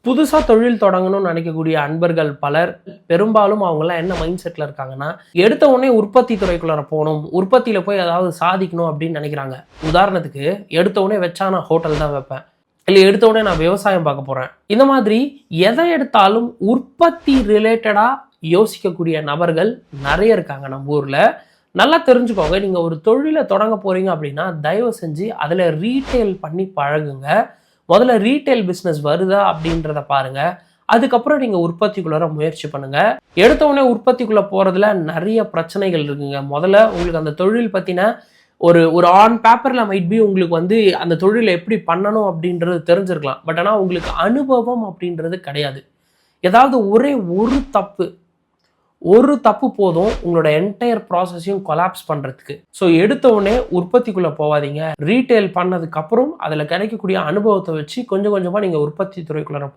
புதுசா தொழில் தொடங்கணும்னு நினைக்கக்கூடிய அன்பர்கள் பலர் பெரும்பாலும் அவங்கலாம் என்ன மைண்ட் செட்ல இருக்காங்கன்னா, எடுத்த உடனே உற்பத்தி துறைக்குள்ளார போணும். உற்பத்தியில போய் ஏதாவது சாதிக்கணும் அப்படின்னு நினைக்கிறாங்க. உதாரணத்துக்கு எடுத்த உடனே வச்சா நான் ஹோட்டல் தான் வைப்பேன். இல்ல எடுத்த உடனே நான் விவசாயம் பார்க்க போறேன். இந்த மாதிரி எதை எடுத்தாலும் உற்பத்தி ரிலேட்டடா யோசிக்கக்கூடிய நபர்கள் நெறைய இருக்காங்க நம்ம ஊர்ல. நல்லா தெரிஞ்சுக்கோங்க. நீங்க ஒரு தொழில தொடங்க போறீங்க அப்படின்னா, தயவு செஞ்சு அதுல ரீட்டெயில் பண்ணி பழகுங்க. முதல்ல ரீட்டெயில் பிசினஸ் வருதா அப்படின்றத பாருங்க. அதுக்கப்புறம் நீங்க உற்பத்திக்குள்ளார முயற்சி பண்ணுங்க. எடுத்த உடனே உற்பத்திக்குள்ள போறதுல நிறைய பிரச்சனைகள் இருக்குங்க. முதல்ல உங்களுக்கு அந்த தொழில் பத்தின ஒரு ஒரு ஆன் பேப்பர்ல மைட் பி உங்களுக்கு வந்து அந்த தொழிலை எப்படி பண்ணணும் அப்படின்றது தெரிஞ்சிருக்கலாம். பட் ஆனா உங்களுக்கு அனுபவம் அப்படின்றது கிடையாது. ஏதாவது ஒரே ஒரு தப்பு போதும் உங்களோட என்டையர் ப்ராசஸையும் கொலாப்ஸ் பண்றதுக்கு. ஸோ எடுத்த உடனே உற்பத்திக்குள்ள போகாதீங்க. ரீட்டெயில் பண்ணதுக்கு அப்புறம் அதுல கிடைக்கக்கூடிய அனுபவத்தை வச்சு கொஞ்சம் கொஞ்சமா நீங்க உற்பத்தி துறைக்குள்ள போங்க.